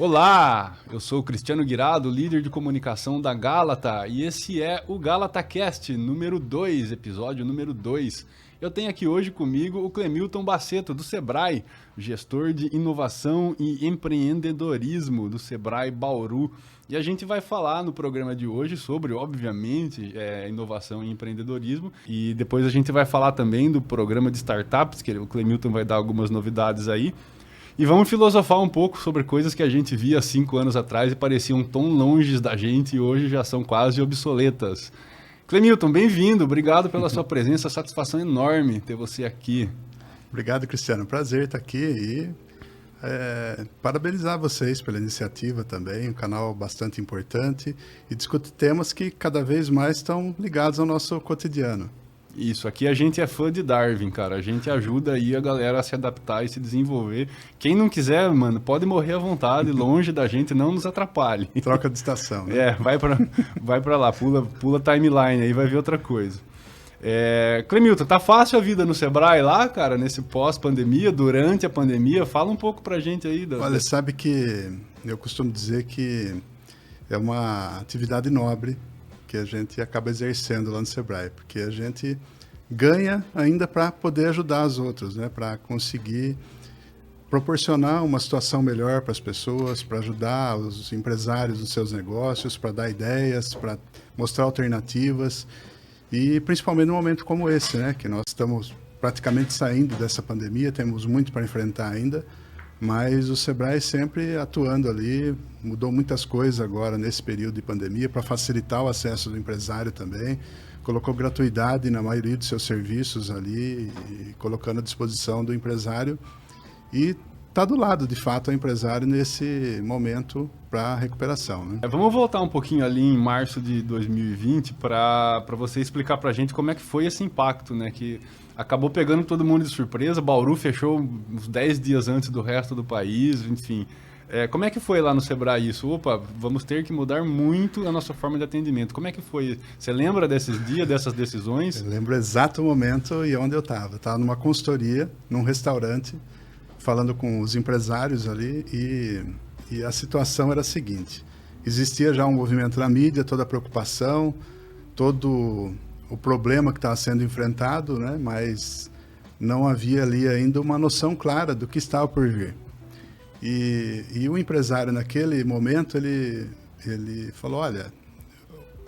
Olá, eu sou o Cristiano Guirado, líder de comunicação da Gálata, e esse é o GálataCast número 2, episódio número 2. Eu tenho aqui hoje comigo o Clemilton Baceto, do Sebrae, gestor de inovação e empreendedorismo do Sebrae Bauru. E a gente vai falar no programa de hoje sobre, obviamente, inovação e empreendedorismo. E depois a gente vai falar também do programa de startups, que o Clemilton vai dar algumas novidades aí. E vamos filosofar um pouco sobre coisas que a gente via há 5 anos atrás e pareciam tão longe da gente e hoje já são quase obsoletas. Clemilton, bem-vindo, obrigado pela sua presença, satisfação enorme ter você aqui. Obrigado, Cristiano, prazer estar aqui e parabenizar vocês pela iniciativa também, um canal bastante importante e discute temas que cada vez mais estão ligados ao nosso cotidiano. Isso, aqui a gente é fã de Darwin, cara. A gente ajuda aí a galera a se adaptar e se desenvolver. Quem não quiser, mano, pode morrer à vontade, longe da gente, não nos atrapalhe. Troca de estação, né? Vai pra lá, pula timeline aí, vai ver outra coisa. Clemilton, tá fácil a vida no Sebrae lá, cara, nesse pós-pandemia, durante a pandemia? Fala um pouco pra gente aí. Olha, sabe que eu costumo dizer que é uma atividade nobre que a gente acaba exercendo lá no Sebrae, porque a gente ganha ainda para poder ajudar os outros, né? Para conseguir proporcionar uma situação melhor para as pessoas, para ajudar os empresários nos seus negócios, para dar ideias, para mostrar alternativas e principalmente num momento como esse, né? Que nós estamos praticamente saindo dessa pandemia, temos muito para enfrentar ainda, mas o Sebrae sempre atuando ali, mudou muitas coisas agora nesse período de pandemia para facilitar o acesso do empresário também, colocou gratuidade na maioria dos seus serviços ali, e colocando à disposição do empresário e está do lado, de fato, do empresário nesse momento para a recuperação, né? Vamos voltar um pouquinho ali em março de 2020 para você explicar para a gente como é que foi esse impacto, né? Que acabou pegando todo mundo de surpresa, Bauru fechou uns 10 dias antes do resto do país, enfim. Como é que foi lá no Sebrae isso? Opa, vamos ter que mudar muito a nossa forma de atendimento. Como é que foi? Você lembra desses dias, dessas decisões? Eu lembro o exato momento e onde eu estava. Estava numa consultoria, num restaurante, falando com os empresários ali e a situação era a seguinte. Existia já um movimento na mídia, toda a preocupação, todo o problema que estava sendo enfrentado, né? Mas não havia ali ainda uma noção clara do que estava por vir. E o empresário, naquele momento, ele falou, olha,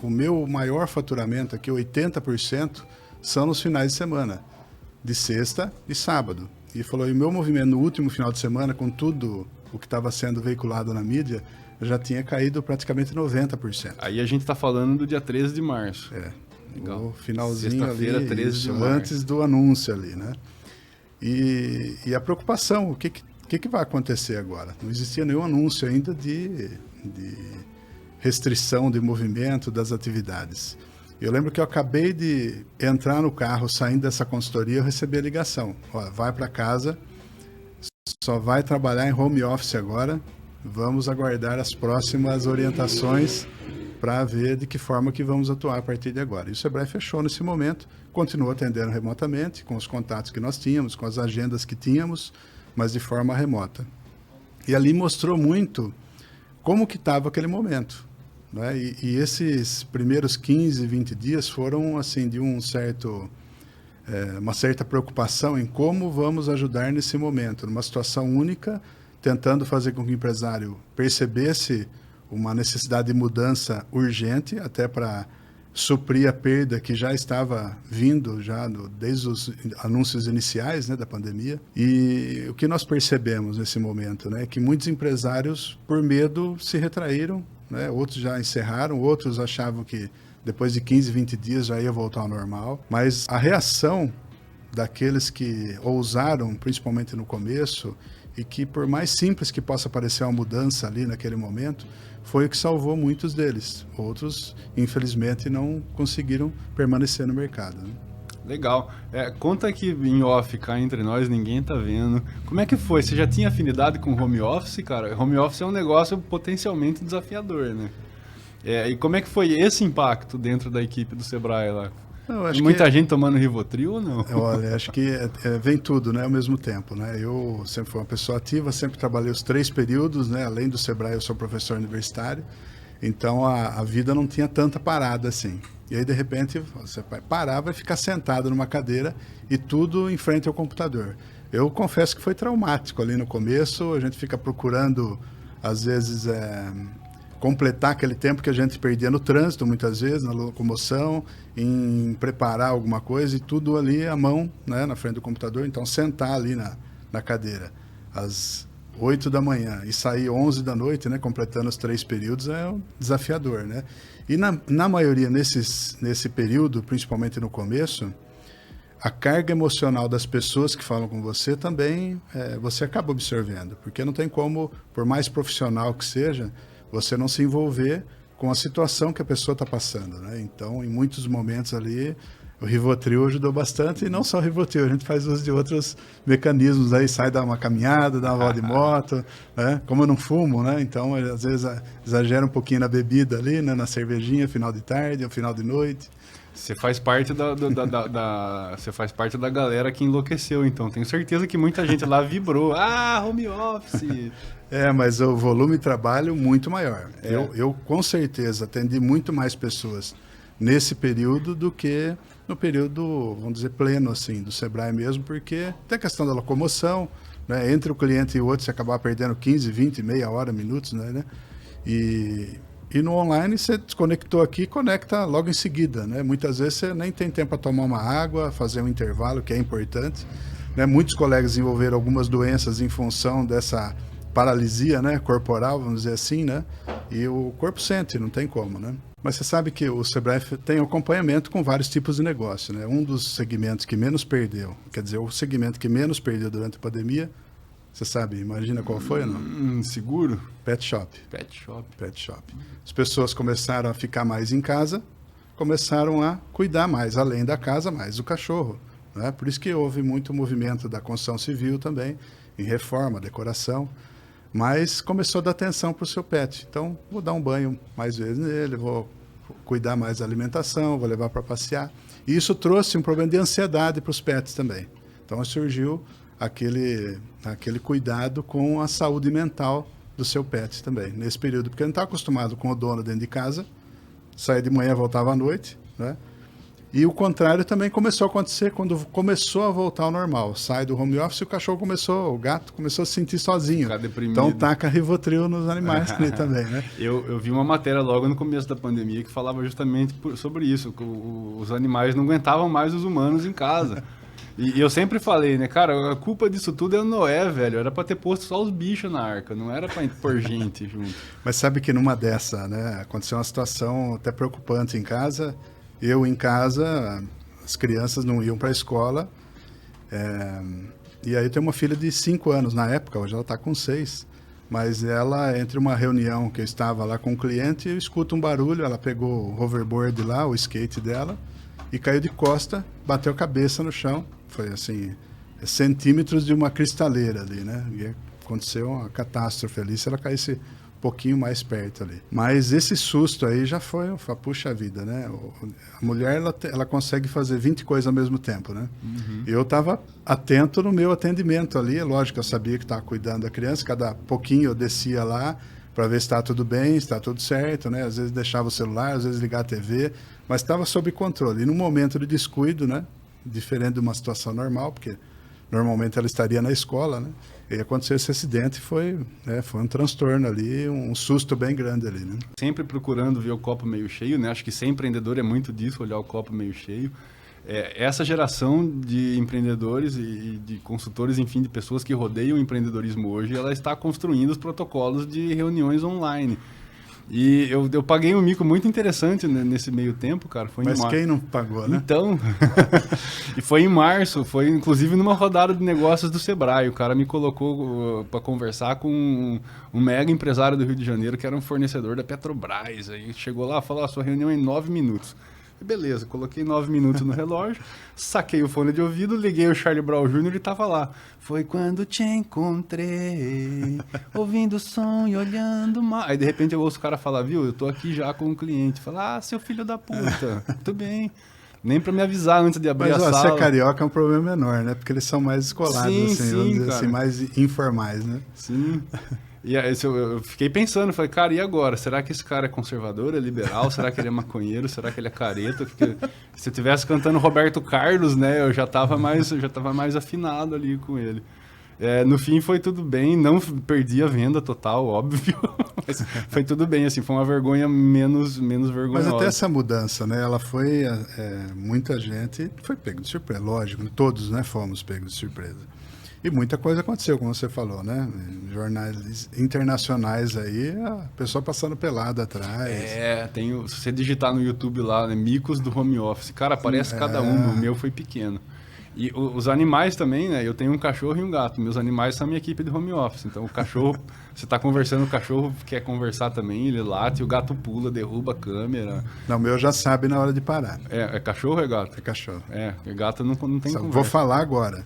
o meu maior faturamento aqui, 80%, são nos finais de semana, de sexta e sábado. E falou, e o meu movimento no último final de semana, com tudo o que estava sendo veiculado na mídia, já tinha caído praticamente 90%. Aí a gente está falando do dia 13 de março. Legal. O finalzinho ali, 13 de março. Antes do anúncio ali, né? E a preocupação, o que vai acontecer agora? Não existia nenhum anúncio ainda de restrição de movimento das atividades. Eu lembro que eu acabei de entrar no carro, saindo dessa consultoria, eu recebi a ligação. Olha, vai para casa, só vai trabalhar em home office agora, vamos aguardar as próximas orientações para ver de que forma que vamos atuar a partir de agora. E o Sebrae fechou nesse momento, continuou atendendo remotamente, com os contatos que nós tínhamos, com as agendas que tínhamos, mas de forma remota. E ali mostrou muito como que estava aquele momento, né? E esses primeiros 15, 20 dias foram assim de uma certa preocupação em como vamos ajudar nesse momento, numa situação única, tentando fazer com que o empresário percebesse uma necessidade de mudança urgente, até para suprir a perda que já estava vindo desde os anúncios iniciais, né, da pandemia. E o que nós percebemos nesse momento, né, é que muitos empresários, por medo, se retraíram, né, outros já encerraram, outros achavam que depois de 15, 20 dias já ia voltar ao normal. Mas a reação daqueles que ousaram, principalmente no começo, e que por mais simples que possa parecer uma mudança ali naquele momento, foi o que salvou muitos deles. Outros, infelizmente, não conseguiram permanecer no mercado, né? Legal. Conta aqui em off, cá entre nós, ninguém tá vendo. Como é que foi? Você já tinha afinidade com home office, cara? Home office é um negócio potencialmente desafiador, né? E como é que foi esse impacto dentro da equipe do Sebrae lá? Eu acho Muita gente tomando Rivotril ou não? Olha, acho que vem tudo, né, ao mesmo tempo, né? Eu sempre fui uma pessoa ativa, sempre trabalhei os 3 períodos, né? Além do Sebrae, eu sou professor universitário, então a vida não tinha tanta parada assim. E aí, de repente, você vai parar, vai ficar sentado numa cadeira e tudo em frente ao computador. Eu confesso que foi traumático ali no começo, a gente fica procurando, às vezes, completar aquele tempo que a gente perdia no trânsito, muitas vezes, na locomoção, em preparar alguma coisa, e tudo ali à mão, né, na frente do computador. Então, sentar ali na cadeira às 8 da manhã e sair 11 da noite, né, completando os 3 períodos, é desafiador, né? E na maioria, nesse período, principalmente no começo, a carga emocional das pessoas que falam com você também, você acaba absorvendo, porque não tem como, por mais profissional que seja, você não se envolver com a situação que a pessoa está passando, né? Então, em muitos momentos ali, o Rivotril ajudou bastante, e não só o Rivotril, a gente faz uso de outros mecanismos aí, sai dar uma caminhada, dar uma volta de moto, né? Como eu não fumo, né? Então, às vezes exagera um pouquinho na bebida ali, né? Na cervejinha, final de tarde ou final de noite. Você faz parte você faz parte da galera que enlouqueceu, então. Tenho certeza que muita gente lá vibrou. Ah, home office! Mas o volume de trabalho muito maior. Eu com certeza atendi muito mais pessoas nesse período do que no período, vamos dizer, pleno, assim, do Sebrae mesmo, porque tem a questão da locomoção, né? Entre o cliente e o outro, você acabava perdendo 15, 20, meia hora, minutos, né? E no online, você desconectou aqui, conecta logo em seguida, né? Muitas vezes você nem tem tempo para tomar uma água, fazer um intervalo, que é importante, né? Muitos colegas desenvolveram algumas doenças em função dessa paralisia, né, corporal, vamos dizer assim, né? E o corpo sente, não tem como, né? Mas você sabe que o Sebrae tem acompanhamento com vários tipos de negócio, né? Um dos segmentos que menos perdeu, quer dizer, o segmento que menos perdeu durante a pandemia, você sabe, imagina qual foi ou não? Seguro? Pet shop. Pet shop. Pet shop. As pessoas começaram a ficar mais em casa, começaram a cuidar mais, além da casa, mais do cachorro, né? Por isso que houve muito movimento da construção civil também, em reforma, decoração. Mas começou a dar atenção para o seu pet. Então, vou dar um banho mais vezes nele, vou cuidar mais da alimentação, vou levar para passear. E isso trouxe um problema de ansiedade para os pets também. Então, surgiu aquele cuidado com a saúde mental do seu pet também, nesse período. Porque ele não está acostumado com o dono dentro de casa, saía de manhã, voltava à noite, né? E o contrário também começou a acontecer quando começou a voltar ao normal. Sai do home office e o gato começou a se sentir sozinho. Ficar deprimido. Então taca Rivotril nos animais também, né? Eu vi uma matéria logo no começo da pandemia que falava justamente sobre isso, que os animais não aguentavam mais os humanos em casa. E eu sempre falei, né, cara, a culpa disso tudo é o Noé, velho. Era pra ter posto só os bichos na arca, não era pra pôr gente junto. Mas sabe que numa dessa, né, aconteceu uma situação até preocupante em casa. Eu em casa, as crianças não iam para a escola, e aí eu tenho uma filha de 5 anos na época, hoje ela está com 6, mas ela, entre uma reunião que eu estava lá com um cliente, eu escuto um barulho, ela pegou o hoverboard lá, o skate dela, e caiu de costa, bateu a cabeça no chão, foi assim, centímetros de uma cristaleira ali, né? E aconteceu uma catástrofe ali, se ela caísse pouquinho mais perto ali. Mas esse susto aí já foi, puxa vida, né? A mulher, ela consegue fazer 20 coisas ao mesmo tempo, né? Uhum. Eu estava atento no meu atendimento ali, é lógico, eu sabia que estava cuidando da criança, cada pouquinho eu descia lá para ver se está tudo bem, se está tudo certo, né? Às vezes deixava o celular, às vezes ligava a TV, mas estava sob controle. E num momento de descuido, né? Diferente de uma situação normal, porque normalmente ela estaria na escola, né? E aconteceu esse acidente, foi um transtorno ali, um susto bem grande ali, né? Sempre procurando ver o copo meio cheio, né? Acho que ser empreendedor é muito disso, olhar o copo meio cheio. Essa geração de empreendedores e de consultores, enfim, de pessoas que rodeiam o empreendedorismo hoje, ela está construindo os protocolos de reuniões online. E eu paguei um mico muito interessante, né, nesse meio tempo, cara. Mas quem não pagou, né? Então, e foi em março, foi inclusive numa rodada de negócios do Sebrae. O cara me colocou para conversar com um mega empresário do Rio de Janeiro, que era um fornecedor da Petrobras. Aí chegou lá e falou, sua reunião é em 9 minutos. Beleza, coloquei 9 minutos no relógio, saquei o fone de ouvido, liguei o Charlie Brown Jr. e tava lá. Foi quando te encontrei, ouvindo o som e olhando mal. Aí de repente eu ouço o cara falar, viu, eu tô aqui já com um cliente. Fala, seu filho da puta, tudo bem. Nem pra me avisar antes de abrir Mas, a sala. Ser carioca é um problema menor, né? Porque eles são mais escolados, Sim, assim, sim, vamos dizer cara. assim, mais informais, né? Sim. E aí, eu fiquei pensando, falei, cara, e agora? Será que esse cara é conservador, é liberal? Será que ele é maconheiro? Será que ele é careta? Porque se eu tivesse cantando Roberto Carlos, né, eu já tava mais afinado ali com ele. No fim foi tudo bem, não perdi a venda total, óbvio, mas foi tudo bem, assim, foi uma vergonha menos vergonhosa. Mas até essa mudança, né, ela foi, muita gente foi pego de surpresa, lógico, todos, né, fomos pegos de surpresa. E muita coisa aconteceu, como você falou, né, jornais internacionais aí, a pessoa passando pelada atrás. Se você digitar no YouTube lá, né, micos do home office, cara, aparece cada um, o meu foi pequeno. E os animais também, né? Eu tenho um cachorro e um gato. Meus animais são a minha equipe de home office. Então, o cachorro, você está conversando, o cachorro quer conversar também, ele late, o gato pula, derruba a câmera. Não, o meu já sabe na hora de parar. É cachorro ou é gato? É cachorro. Gato não tem Só conversa. vou falar agora.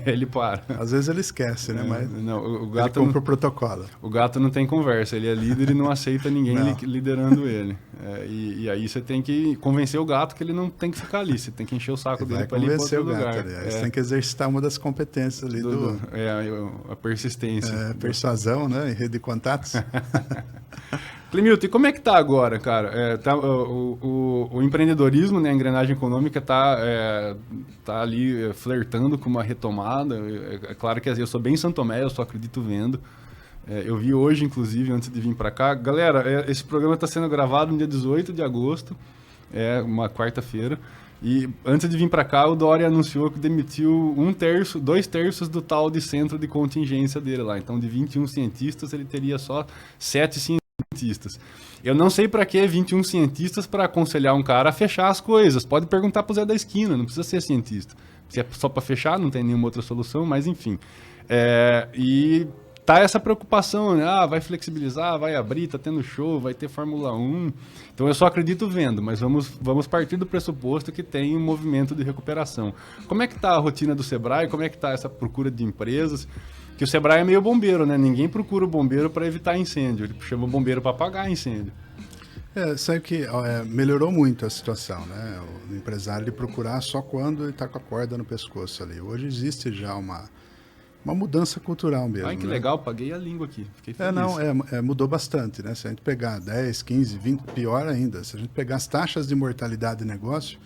Ele para. Às vezes ele esquece, né? Mas não, o gato ele cumpre o protocolo. O gato não tem conversa, ele é líder e não aceita ninguém liderando ele. E aí você tem que convencer o gato que ele não tem que ficar ali, você tem que encher o saco dele para ir para outro lugar. Você tem que exercitar uma das competências ali a persistência. Persuasão, né? Em rede de contatos. Clemilton, e como é que tá agora, cara? O empreendedorismo, né, a engrenagem econômica tá ali flertando com uma retomada. É claro que eu sou bem São Tomé, eu só acredito vendo. Eu vi hoje, inclusive, antes de vir para cá. Galera, esse programa está sendo gravado no dia 18 de agosto, uma quarta-feira. E antes de vir para cá, o Dória anunciou que demitiu 2/3 do tal de centro de contingência dele lá. Então, de 21 cientistas, ele teria só 7 cientistas. Eu não sei para que 21 cientistas para aconselhar um cara a fechar as coisas. Pode perguntar pro Zé da esquina, não precisa ser cientista. Se é só para fechar, não tem nenhuma outra solução, mas enfim. E tá essa preocupação, né? Vai flexibilizar, vai abrir, tá tendo show, vai ter Fórmula 1. Então eu só acredito vendo, mas vamos partir do pressuposto que tem um movimento de recuperação. Como é que tá a rotina do Sebrae? Como é que tá essa procura de empresas? Que o Sebrae é meio bombeiro, né? Ninguém procura o bombeiro para evitar incêndio, ele chama o bombeiro para apagar incêndio. Sabe que melhorou muito a situação, né? O empresário ele procurar só quando ele está com a corda no pescoço ali. Hoje existe já uma mudança cultural mesmo. Ai, que legal, paguei a língua aqui, fiquei feliz. Mudou bastante, né? Se a gente pegar 10, 15, 20, pior ainda, se a gente pegar as taxas de mortalidade de negócio,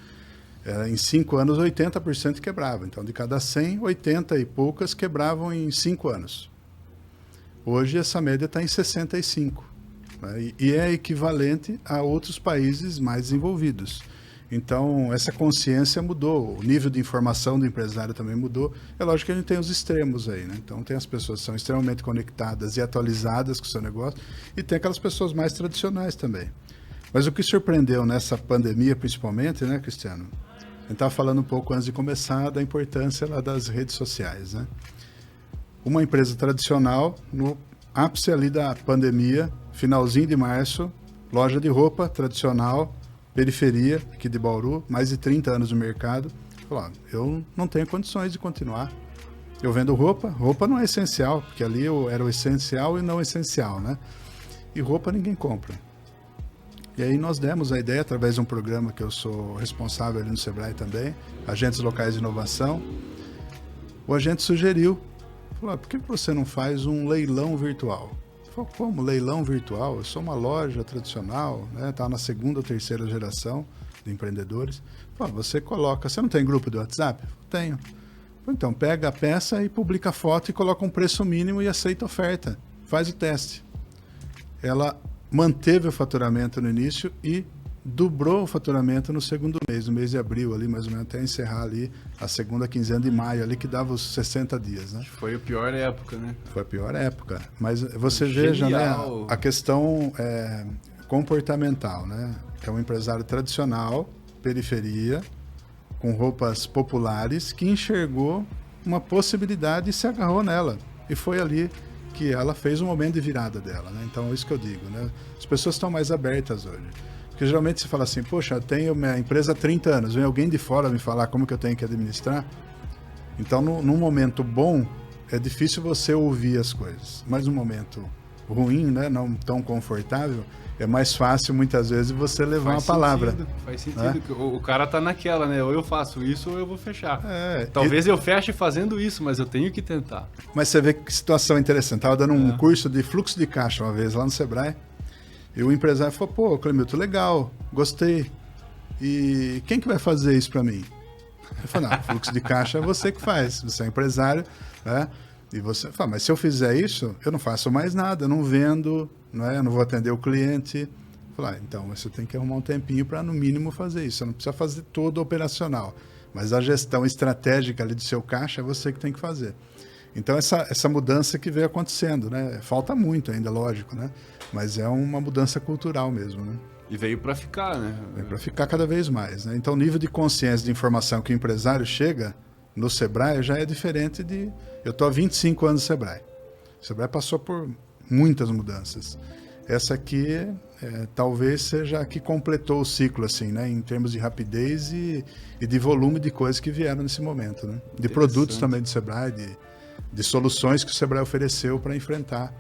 em 5 anos 80% quebrava. Então, de cada 100, 80 e poucas quebravam em 5 anos. Hoje, essa média está em 65. Né? E é equivalente a outros países mais desenvolvidos. Então, essa consciência mudou, o nível de informação do empresário também mudou. É lógico que a gente tem os extremos aí, né? Então, tem as pessoas que são extremamente conectadas e atualizadas com o seu negócio, e tem aquelas pessoas mais tradicionais também. Mas o que surpreendeu nessa pandemia, principalmente, né, Cristiano? A gente estava falando um pouco antes de começar da importância lá das redes sociais, né? Uma empresa tradicional, no ápice ali da pandemia, finalzinho de março, loja de roupa tradicional, periferia, aqui de Bauru, mais de 30 anos no mercado. Falou, eu não tenho condições de continuar. Eu vendo roupa não é essencial, porque ali era o essencial e não essencial, né? E roupa ninguém compra. E aí nós demos a ideia, através de um programa que eu sou responsável ali no Sebrae também, Agentes Locais de Inovação. O agente sugeriu, falou, por que você não faz um leilão virtual? Falei, como leilão virtual? Eu sou uma loja tradicional, né? Tá na 2ª ou 3ª geração de empreendedores. Falei, você não tem grupo do WhatsApp? Tenho. Falei, então pega a peça e publica a foto e coloca um preço mínimo e aceita a oferta. Faz o teste. Ela manteve o faturamento no início e dobrou o faturamento no 2º mês, no mês de abril ali, mais ou menos, até encerrar ali a 2ª quinzena de maio ali, que dava os 60 dias, né? Foi a pior época, né? Foi a pior época. Mas você veja, né, a questão comportamental, né? É um empresário tradicional, periferia, com roupas populares, que enxergou uma possibilidade e se agarrou nela. E foi ali que ela fez um momento de virada dela, né? Então, é isso que eu digo, né? As pessoas estão mais abertas hoje. Porque geralmente se fala assim, poxa, eu tenho minha empresa há 30 anos, vem alguém de fora me falar como que eu tenho que administrar. Então, num momento bom, é difícil você ouvir as coisas. Mas num momento ruim, né, não tão confortável, é mais fácil, muitas vezes, você levar uma palavra. Faz sentido. Né? O cara tá naquela, né? Ou eu faço isso ou eu vou fechar. É, Talvez eu feche fazendo isso, mas eu tenho que tentar. Mas você vê que situação interessante. Estava dando um curso de fluxo de caixa uma vez lá no Sebrae, e o empresário falou, pô, Clemilton, legal, gostei. E quem que vai fazer isso para mim? Eu falei, não, fluxo de caixa é você que faz, você é empresário, né? E você fala, mas se eu fizer isso, eu não faço mais nada, eu não vendo, né? Eu não vou atender o cliente. Eu falei, então você tem que arrumar um tempinho para, no mínimo, fazer isso. Você não precisa fazer todo operacional, mas a gestão estratégica ali do seu caixa é você que tem que fazer. Então, essa mudança que veio acontecendo, né? Falta muito ainda, lógico, né? Mas é uma mudança cultural mesmo, né? E veio para ficar, né? Veio para ficar cada vez mais, né? Então, o nível de consciência de informação que o empresário chega no Sebrae já é diferente de... Eu estou há 25 anos no Sebrae. O Sebrae passou por muitas mudanças. Essa aqui talvez seja a que completou o ciclo, assim, né? Em termos de rapidez e de volume de coisas que vieram nesse momento, né? De produtos também do Sebrae, de soluções que o Sebrae ofereceu para enfrentar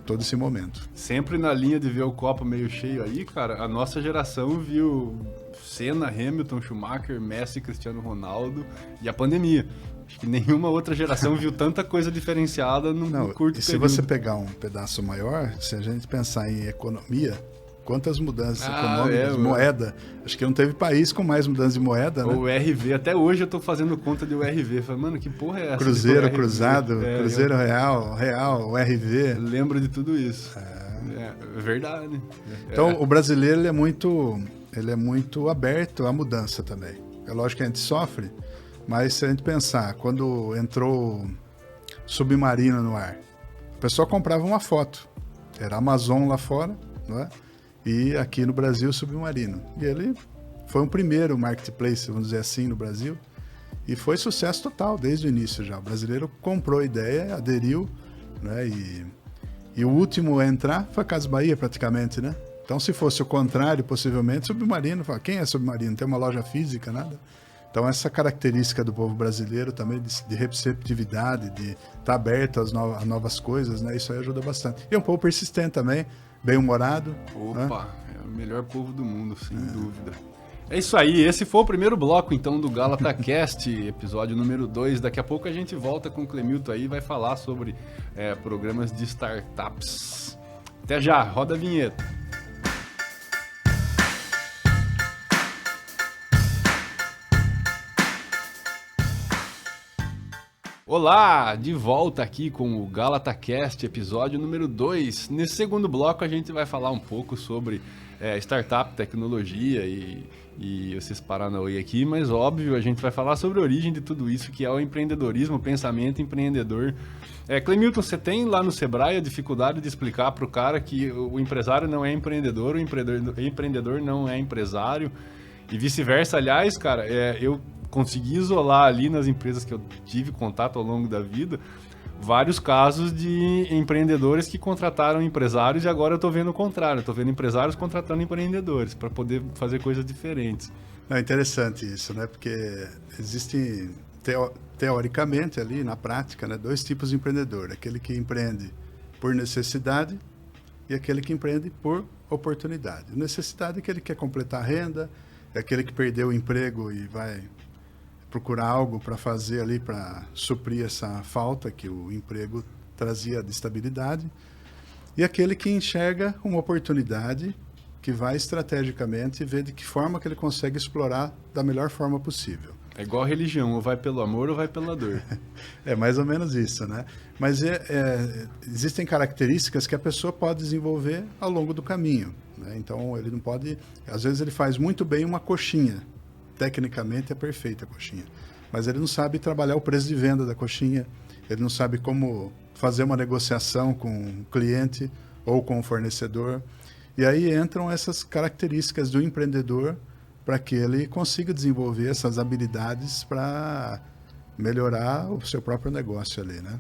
todo esse momento. Sempre na linha de ver o copo meio cheio aí, cara, a nossa geração viu Senna, Hamilton, Schumacher, Messi, Cristiano Ronaldo e a pandemia. Acho que nenhuma outra geração viu tanta coisa diferenciada num curto período. Se você pegar um pedaço maior, se a gente pensar em economia, quantas mudanças econômicas, moeda. Acho que não teve país com mais mudanças de moeda, né? O RV, até hoje eu tô fazendo conta de URV. Falei, mano, que porra é essa? Cruzeiro, cruzado, cruzeiro real, URV. Lembro de tudo isso. É verdade. Então, o brasileiro ele é muito aberto à mudança também. É lógico que a gente sofre, mas se a gente pensar, quando entrou submarino no ar, a pessoa comprava uma foto. Era Amazon lá fora, não é? E aqui no Brasil, submarino. E ele foi um primeiro marketplace, vamos dizer assim, no Brasil. E foi sucesso total, desde o início já. O brasileiro comprou a ideia, aderiu, né? E o último a entrar foi a Casas Bahia, praticamente, né? Então, se fosse o contrário, possivelmente, submarino. Fala, quem é submarino? Tem uma loja física, nada? Então, essa característica do povo brasileiro também, de receptividade, de estar aberto às novas coisas, né? Isso aí ajuda bastante. E é um povo persistente também, bem-humorado. Opa, né? É o melhor povo do mundo, sem dúvida. É isso aí, esse foi o primeiro bloco, então, do GalataCast, episódio número 2. Daqui a pouco a gente volta com o Clemilton aí e vai falar sobre programas de startups. Até já, roda a vinheta. Olá, de volta aqui com o GalataCast, episódio número 2. Nesse segundo bloco a gente vai falar um pouco sobre startup, tecnologia e esses paranauê aqui, mas óbvio, a gente vai falar sobre a origem de tudo isso, que é o empreendedorismo, o pensamento empreendedor. Clemilton, você tem lá no Sebrae a dificuldade de explicar para o cara que o empresário não é empreendedor, o empreendedor não é empresário e vice-versa. Aliás, cara, eu consegui isolar ali nas empresas que eu tive contato ao longo da vida vários casos de empreendedores que contrataram empresários e agora eu estou vendo o contrário, estou vendo empresários contratando empreendedores para poder fazer coisas diferentes. É interessante isso, né? Porque existem, teoricamente ali, na prática, né, dois tipos de empreendedor. Aquele que empreende por necessidade e aquele que empreende por oportunidade. Necessidade é aquele que quer completar a renda, é aquele que perdeu o emprego e vai procurar algo para fazer ali para suprir essa falta que o emprego trazia de estabilidade, e aquele que enxerga uma oportunidade que vai estrategicamente ver de que forma que ele consegue explorar da melhor forma possível. É igual a religião, ou vai pelo amor ou vai pela dor. É mais ou menos isso, né? Mas existem características que a pessoa pode desenvolver ao longo do caminho, né? Então ele não pode, às vezes ele faz muito bem uma coxinha. Tecnicamente é perfeita a coxinha, mas ele não sabe trabalhar o preço de venda da coxinha, ele não sabe como fazer uma negociação com o cliente ou com o fornecedor. E aí entram essas características do empreendedor para que ele consiga desenvolver essas habilidades para melhorar o seu próprio negócio ali, né?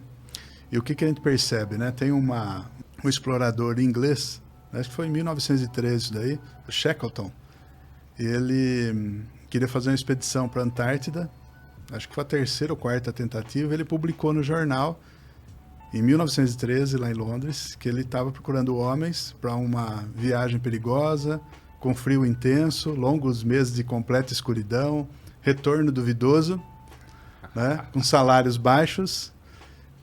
E o que a gente percebe, né? Tem um explorador inglês, acho que foi em 1913 isso daí, o Shackleton. Ele queria fazer uma expedição para a Antártida, acho que foi a terceira ou quarta tentativa, ele publicou no jornal em 1913, lá em Londres, que ele estava procurando homens para uma viagem perigosa, com frio intenso, longos meses de completa escuridão, retorno duvidoso, né, com salários baixos,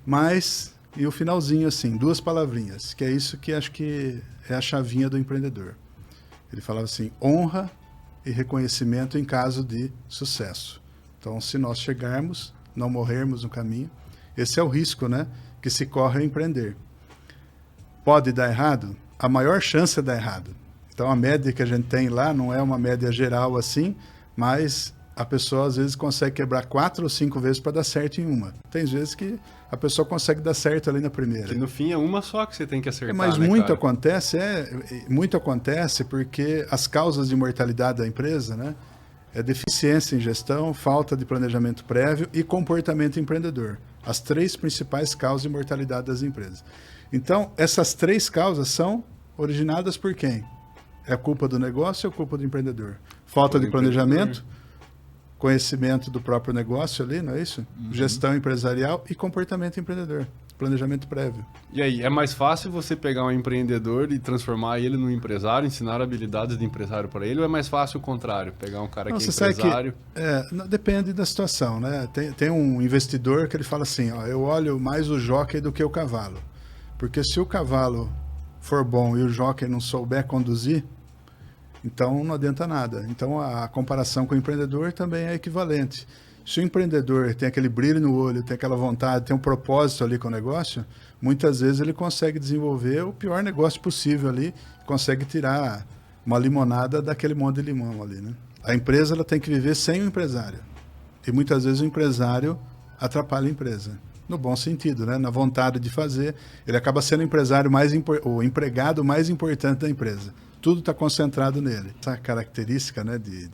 mas, e o finalzinho assim, 2 palavrinhas, que é isso que acho que é a chavinha do empreendedor. Ele falava assim, honra e reconhecimento em caso de sucesso. Então, se nós chegarmos, não morrermos no caminho, esse é o risco, né, que se corre ao empreender. Pode dar errado? A maior chance é dar errado. Então, a média que a gente tem lá não é uma média geral assim, mas a pessoa às vezes consegue quebrar 4 ou 5 vezes para dar certo em uma. Tem vezes que a pessoa consegue dar certo ali na primeira. Que no fim é uma só que você tem que acertar, mas né, muito cara? muito acontece porque as causas de mortalidade da empresa, né, é deficiência em gestão, falta de planejamento prévio e comportamento empreendedor. As 3 principais causas de mortalidade das empresas. Então, essas 3 causas são originadas por quem? É culpa do negócio ou culpa do empreendedor? Falta de planejamento, conhecimento do próprio negócio ali, não é isso? Gestão empresarial e comportamento empreendedor. Planejamento prévio. E aí, é mais fácil você pegar um empreendedor e transformar ele num empresário, ensinar habilidades de empresário para ele, ou é mais fácil o contrário, pegar um cara que é empresário? Depende da situação, né? Tem um investidor que ele fala assim, ó, eu olho mais o jockey do que o cavalo. Porque se o cavalo for bom e o jockey não souber conduzir, então não adianta nada. Então a comparação com o empreendedor também é equivalente. Se o empreendedor tem aquele brilho no olho, tem aquela vontade, tem um propósito ali com o negócio, muitas vezes ele consegue desenvolver o pior negócio possível ali, consegue tirar uma limonada daquele monte de limão ali, né? A empresa ela tem que viver sem o empresário. E muitas vezes o empresário atrapalha a empresa. No bom sentido, né? Na vontade de fazer, ele acaba sendo o empregado mais importante da empresa. Tudo está concentrado nele. Essa característica, né, de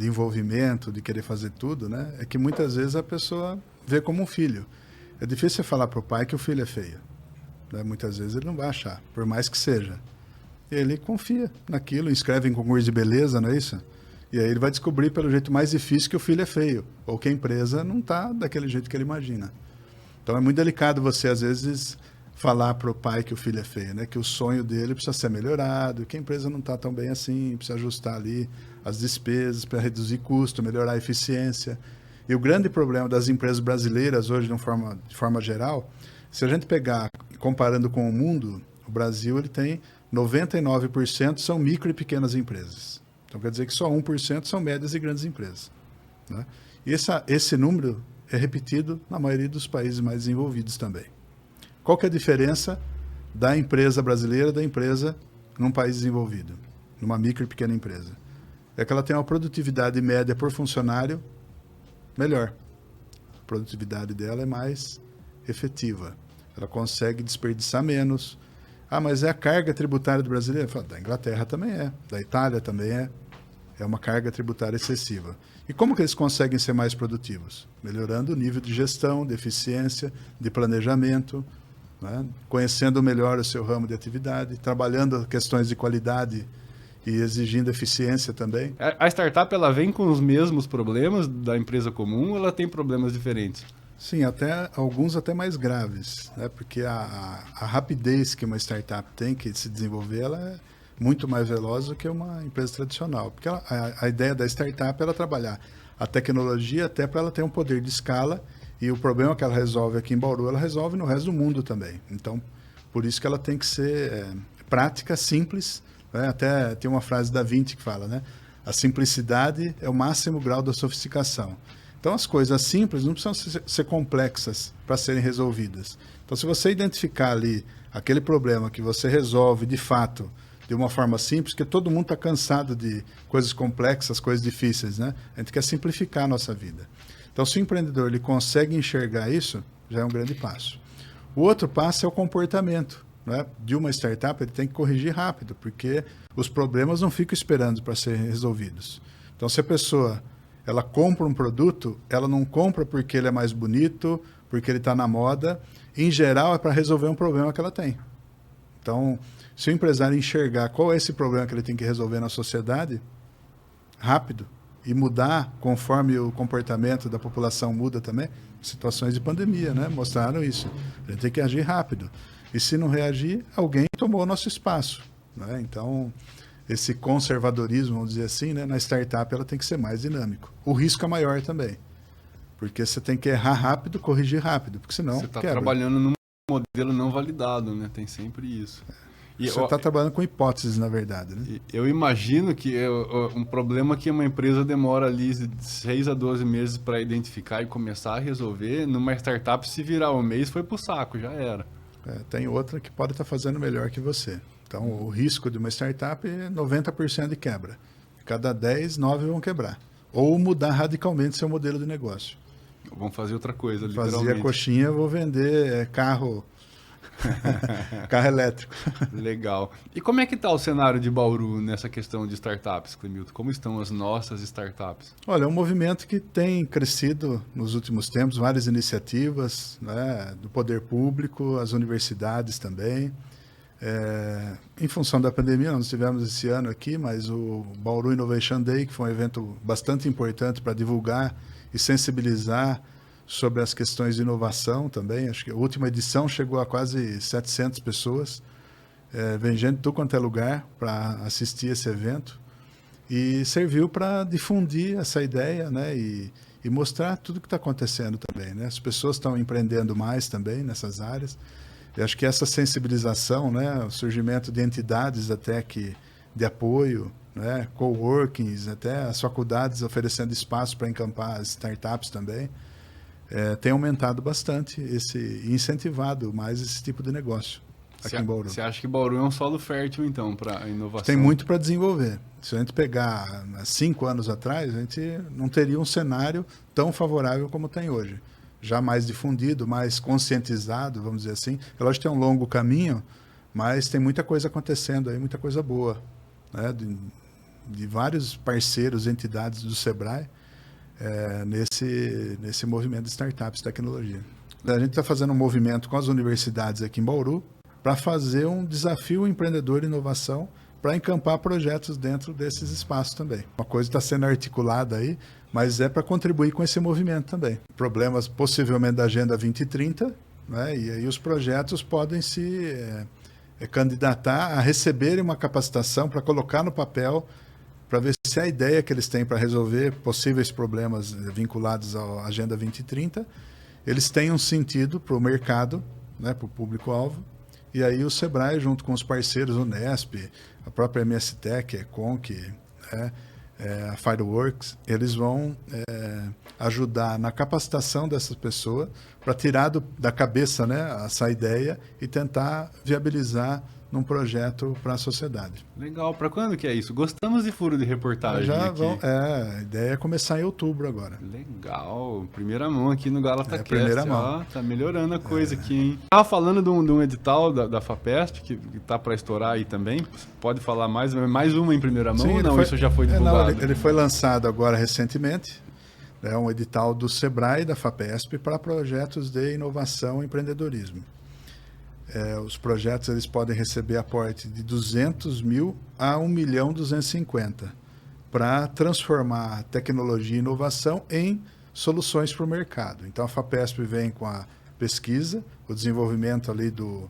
envolvimento, de querer fazer tudo, né, é que muitas vezes a pessoa vê como um filho. É difícil você falar para o pai que o filho é feio, né? Muitas vezes ele não vai achar, por mais que seja. Ele confia naquilo, inscreve em concurso de beleza, não é isso? E aí ele vai descobrir pelo jeito mais difícil que o filho é feio, ou que a empresa não está daquele jeito que ele imagina. Então é muito delicado você, às vezes, falar para o pai que o filho é feio, né? Que o sonho dele precisa ser melhorado, que a empresa não está tão bem assim, precisa ajustar ali as despesas para reduzir custo, melhorar a eficiência. E o grande problema das empresas brasileiras hoje, de forma geral, se a gente pegar, comparando com o mundo, o Brasil ele tem 99% são micro e pequenas empresas. Então quer dizer que só 1% são médias e grandes empresas, né? E esse número é repetido na maioria dos países mais desenvolvidos também. Qual que é a diferença da empresa brasileira da empresa num país desenvolvido, numa micro e pequena empresa? É que ela tem uma produtividade média por funcionário melhor. A produtividade dela é mais efetiva. Ela consegue desperdiçar menos. Ah, mas é a carga tributária do brasileiro? Falo, da Inglaterra também é, da Itália também é. É uma carga tributária excessiva. E como que eles conseguem ser mais produtivos? Melhorando o nível de gestão, de eficiência, de planejamento, né? Conhecendo melhor o seu ramo de atividade, trabalhando questões de qualidade e exigindo eficiência também. A startup ela vem com os mesmos problemas da empresa comum ou ela tem problemas diferentes? Sim, alguns até mais graves, né? Porque a rapidez que uma startup tem que se desenvolver, ela é muito mais veloz do que uma empresa tradicional. Porque a ideia da startup é ela trabalhar a tecnologia até para ela ter um poder de escala, e o problema que ela resolve aqui em Bauru, ela resolve no resto do mundo também. Então, por isso que ela tem que ser prática, simples, né? Até tem uma frase da Vinci que fala, né? A simplicidade é o máximo grau da sofisticação. Então, as coisas simples não precisam ser complexas para serem resolvidas. Então, se você identificar ali aquele problema que você resolve de fato de uma forma simples, porque todo mundo está cansado de coisas complexas, coisas difíceis, né? A gente quer simplificar a nossa vida. Então, se o empreendedor ele consegue enxergar isso, já é um grande passo. O outro passo é o comportamento, né? De uma startup, ele tem que corrigir rápido, porque os problemas não ficam esperando para serem resolvidos. Então, se a pessoa ela compra um produto, ela não compra porque ele é mais bonito, porque ele está na moda. Em geral, é para resolver um problema que ela tem. Então, se o empresário enxergar qual é esse problema que ele tem que resolver na sociedade, rápido, e mudar conforme o comportamento da população muda também. Situações de pandemia, né? Mostraram isso. A gente tem que agir rápido. E se não reagir, alguém tomou o nosso espaço, né? Então, esse conservadorismo, vamos dizer assim, né? Na startup ela tem que ser mais dinâmico. O risco é maior também, porque você tem que errar rápido, corrigir rápido, porque senão Você está quebra. trabalhando num modelo não validado, né? Tem sempre isso. E Você está trabalhando com hipóteses, na verdade, né? eu imagino que um problema que uma empresa demora ali 6 a 12 meses para identificar e começar a resolver, numa startup, se virar um mês, foi pro saco, já era. Tem outra que pode estar fazendo melhor que você. Então, o risco de uma startup é 90% de quebra. Cada 10, 9 vão quebrar. Ou mudar radicalmente seu modelo de negócio. Vamos fazer outra coisa, literalmente. Fazer a coxinha, vou vender carro elétrico. Legal. E como é que está o cenário de Bauru nessa questão de startups, Clemilton? Como estão as nossas startups? Olha, é um movimento que tem crescido nos últimos tempos, várias iniciativas, né, do poder público, as universidades também. Em função da pandemia, nós tivemos esse ano aqui, mas o Bauru Innovation Day, que foi um evento bastante importante para divulgar e sensibilizar sobre as questões de inovação também. Acho que a última edição chegou a quase 700 pessoas. Vem gente de tudo quanto é lugar para assistir esse evento. E serviu para difundir essa ideia, né? E mostrar tudo o que está acontecendo também, né? As pessoas estão empreendendo mais também nessas áreas. Eu acho que essa sensibilização, né? O surgimento de entidades até que de apoio, né? Coworkings, até as faculdades oferecendo espaço para encampar as startups também. Tem aumentado bastante e incentivado mais esse tipo de negócio aqui em Bauru. Você acha que Bauru é um solo fértil, então, para inovação? Tem muito para desenvolver. Se a gente pegar 5 anos atrás, a gente não teria um cenário tão favorável como tem hoje. Já mais difundido, mais conscientizado, vamos dizer assim. É lógico que tem um longo caminho, mas tem muita coisa acontecendo aí, muita coisa boa, né? De vários parceiros, entidades do Sebrae, nesse movimento de startups e tecnologia. A gente está fazendo um movimento com as universidades aqui em Bauru para fazer um desafio empreendedor e inovação para encampar projetos dentro desses espaços também. Uma coisa está sendo articulada aí, mas é para contribuir com esse movimento também. Problemas possivelmente da Agenda 2030, né? E aí os projetos podem se candidatar a receberem uma capacitação para colocar no papel, para ver se a ideia que eles têm para resolver possíveis problemas vinculados à Agenda 2030, eles têm um sentido para o mercado, né, para o público-alvo. E aí o Sebrae, junto com os parceiros, o Unesp, a própria MSTech, a Conc, a Fireworks, eles vão ajudar na capacitação dessas pessoas para tirar da cabeça, né, essa ideia e tentar viabilizar num projeto para a sociedade. Legal. Para quando que é isso? Gostamos de furo de reportagem aqui. A ideia é começar em outubro agora. Legal. Primeira mão aqui no GalataCast. Primeira mão. Tá melhorando a coisa aqui, hein? Tava falando de um edital da FAPESP, que tá para estourar aí também. Pode falar mais uma em primeira mão? Sim, ou não? Isso já foi divulgado? Ele foi lançado agora recentemente. É um edital do Sebrae e da FAPESP para projetos de inovação e empreendedorismo. Os projetos eles podem receber aporte de 200 mil a 1.250.000 para transformar tecnologia e inovação em soluções para o mercado. Então, a FAPESP vem com a pesquisa, o desenvolvimento ali do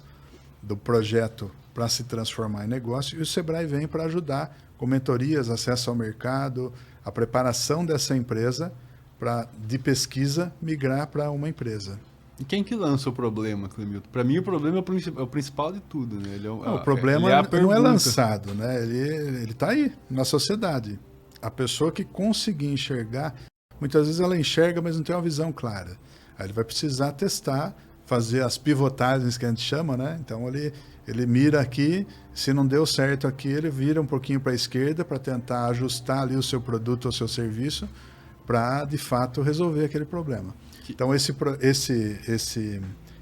projeto para se transformar em negócio, e o Sebrae vem para ajudar com mentorias, acesso ao mercado, a preparação dessa empresa de pesquisa migrar para uma empresa. E quem que lança o problema, Clemilton? Para mim, o problema é o principal de tudo, né? O problema não é lançado, né? Ele está aí, na sociedade. A pessoa que conseguir enxergar, muitas vezes ela enxerga, mas não tem uma visão clara. Aí ele vai precisar testar, fazer as pivotagens que a gente chama, né? Então, ele mira aqui, se não deu certo aqui, ele vira um pouquinho para a esquerda para tentar ajustar ali o seu produto ou seu serviço para, de fato, resolver aquele problema. Então, esse